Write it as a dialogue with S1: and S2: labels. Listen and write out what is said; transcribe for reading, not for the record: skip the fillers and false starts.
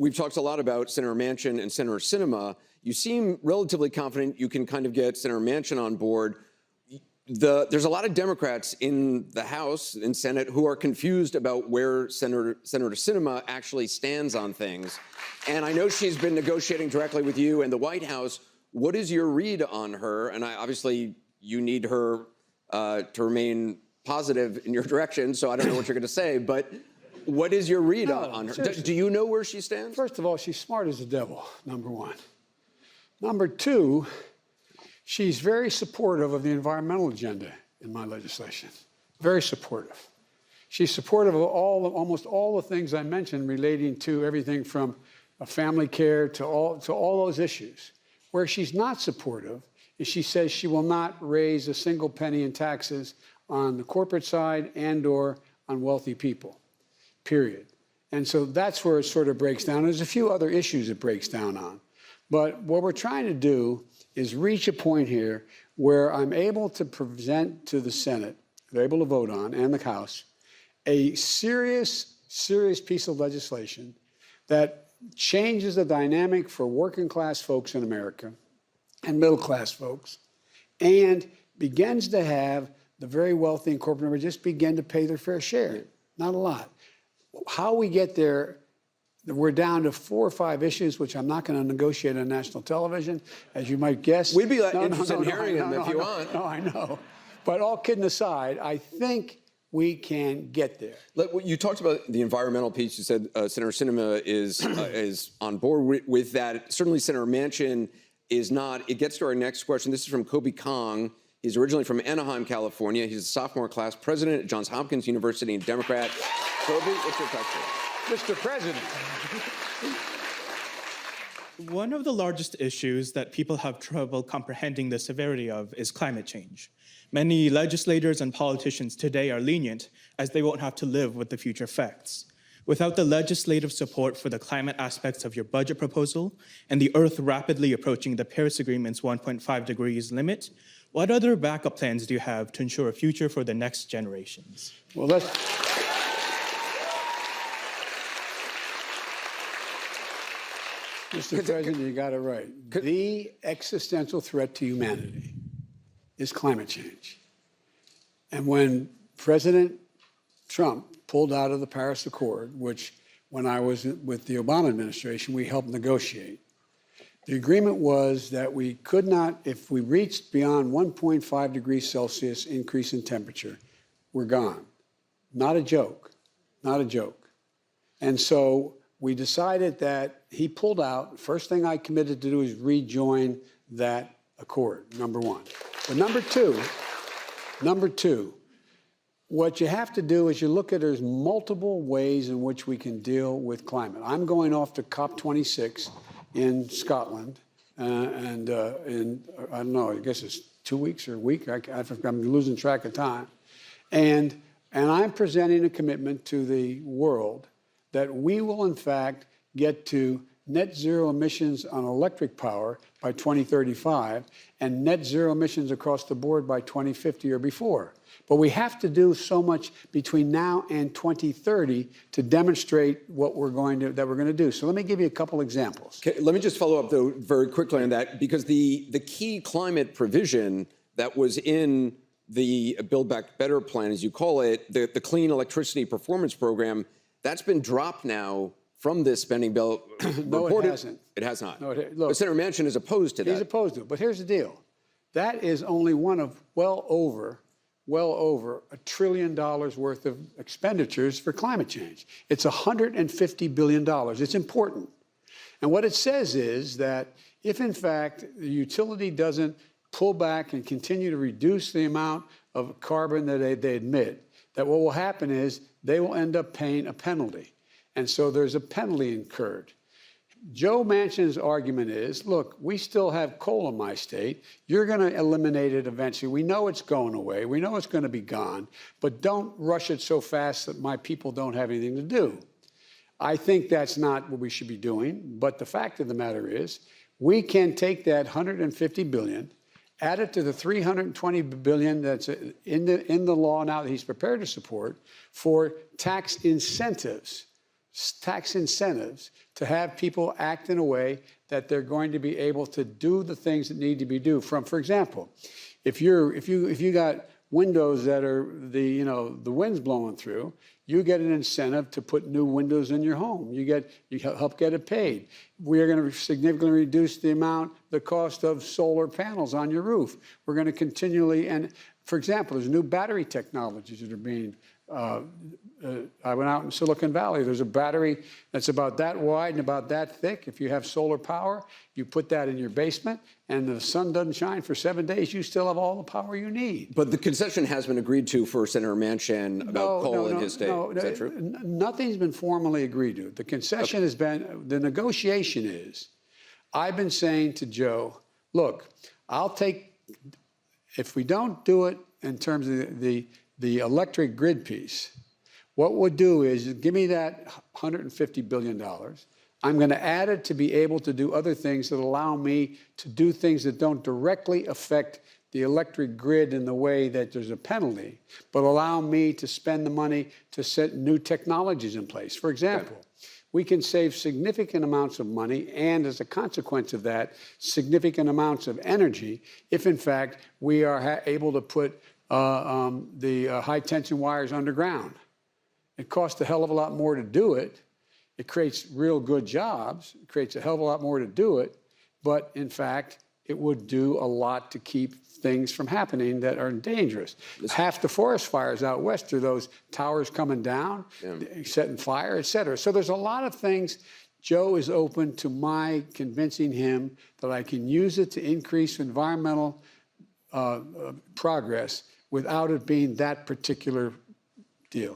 S1: we've talked a lot about Senator Manchin and Senator Sinema. You seem relatively confident you can kind of get Senator Manchin on board. There's a lot of Democrats in the House and Senate who are confused about where Senator Sinema actually stands on things. And I know she's been negotiating directly with you and the White House. What is your read on her? And obviously, you need her to remain positive in your direction, so I don't know what you're going to say. But what is your read on her? Do you know where she stands?
S2: First of all, she's smart as the devil, number one. Number two, she's very supportive of the environmental agenda in my legislation. Very supportive. She's supportive of almost all the things I mentioned relating to everything from family care to all those issues. Where she's not supportive is she says she will not raise a single penny in taxes on the corporate side and/or on wealthy people, period. And so that's where it sort of breaks down. There's a few other issues it breaks down on. But what we're trying to do is reach a point here where I'm able to present to the Senate, they're able to vote on, and the House, a serious piece of legislation that changes the dynamic for working class folks in America and middle class folks, and begins to have the very wealthy and corporate members just begin to pay their fair share. Not a lot. How we get there, we're down to 4 or 5 issues, which I'm not going to negotiate on national television, as you might guess.
S1: We'd be interested in hearing them if you want.
S2: No, I know. But all kidding aside, I think we can get there.
S1: You talked about the environmental piece. You said Senator Sinema is on board with that. Certainly, Senator Manchin is not. It gets to our next question. This is from Kobe Kong. He's originally from Anaheim, California. He's a sophomore class president at Johns Hopkins University and Democrat. Kobe, what's your question?
S2: Mr. President.
S3: One of the largest issues that people have trouble comprehending the severity of is climate change. Many legislators and politicians today are lenient as they won't have to live with the future effects. Without the legislative support for the climate aspects of your budget proposal and the Earth rapidly approaching the Paris Agreement's 1.5 degrees limit, what other backup plans do you have to ensure a future for the next generations?
S2: Well, let's... Mr. President, you got it right. The existential threat to humanity is climate change. And when President Trump pulled out of the Paris Accord, which when I was with the Obama administration, we helped negotiate, the agreement was that we could not, if we reached beyond 1.5 degrees Celsius increase in temperature, we're gone. Not a joke, not a joke. And so we decided that he pulled out. First thing I committed to do is rejoin that accord, number one. But number two, what you have to do is you look at there's multiple ways in which we can deal with climate. I'm going off to COP26 in Scotland, and in, I don't know, I guess it's 2 weeks or a week. I'm losing track of time. And I'm presenting a commitment to the world that we will, in fact, get to net zero emissions on electric power by 2035 and net zero emissions across the board by 2050 or before. But we have to do so much between now and 2030 to demonstrate what we're going to do. So let me give you a couple examples.
S1: Okay, let me just follow up, though, very quickly on that, because the key climate provision that was in the Build Back Better plan, as you call it, the Clean Electricity Performance Program, that's been dropped now from this spending bill.
S2: No, it hasn't.
S1: It has not.
S2: No, look,
S1: but Senator Manchin is opposed to that.
S2: He's opposed to it. But here's the deal. That is only one of well over $1 trillion worth of expenditures for climate change. It's $150 billion. It's important. And what it says is that if, in fact, the utility doesn't pull back and continue to reduce the amount of carbon that they emit, that what will happen is they will end up paying a penalty. And so there's a penalty incurred. Joe Manchin's argument is, look, we still have coal in my state. You're going to eliminate it eventually. We know it's going away. We know it's going to be gone. But don't rush it so fast that my people don't have anything to do. I think that's not what we should be doing. But the fact of the matter is, we can take that $150 billion, add it to the $320 billion that's in the law now that he's prepared to support for tax incentives tax incentives to have people act in a way that they're going to be able to do the things that need to be done. For example, if you got windows that are the wind's blowing through, you get an incentive to put new windows in your home. You help get it paid. We are going to significantly reduce the cost of solar panels on your roof. We're going to continually, and for example, there's new battery technologies that are being I went out in Silicon Valley. There's a battery that's about that wide and about that thick. If you have solar power, you put that in your basement, and the sun doesn't shine for 7 days, you still have all the power you need.
S1: But the concession has been agreed to for Senator Manchin about coal in his state. Is that true?
S2: Nothing's been formally agreed to. The concession has been, the negotiation is, I've been saying to Joe, look, if we don't do it in terms of the electric grid piece, what we'll do is give me that $150 billion. I'm going to add it to be able to do other things that allow me to do things that don't directly affect the electric grid in the way that there's a penalty, but allow me to spend the money to set new technologies in place. For example, we can save significant amounts of money and, as a consequence of that, significant amounts of energy if, in fact, we are able to put the high-tension wires underground. It costs a hell of a lot more to do it. It creates real good jobs. It creates a hell of a lot more to do it. But, in fact, it would do a lot to keep things from happening that are dangerous. Half the forest fires out west are those towers coming down, setting fire, et cetera. So there's a lot of things. Joe is open to my convincing him that I can use it to increase environmental progress without it being that particular deal.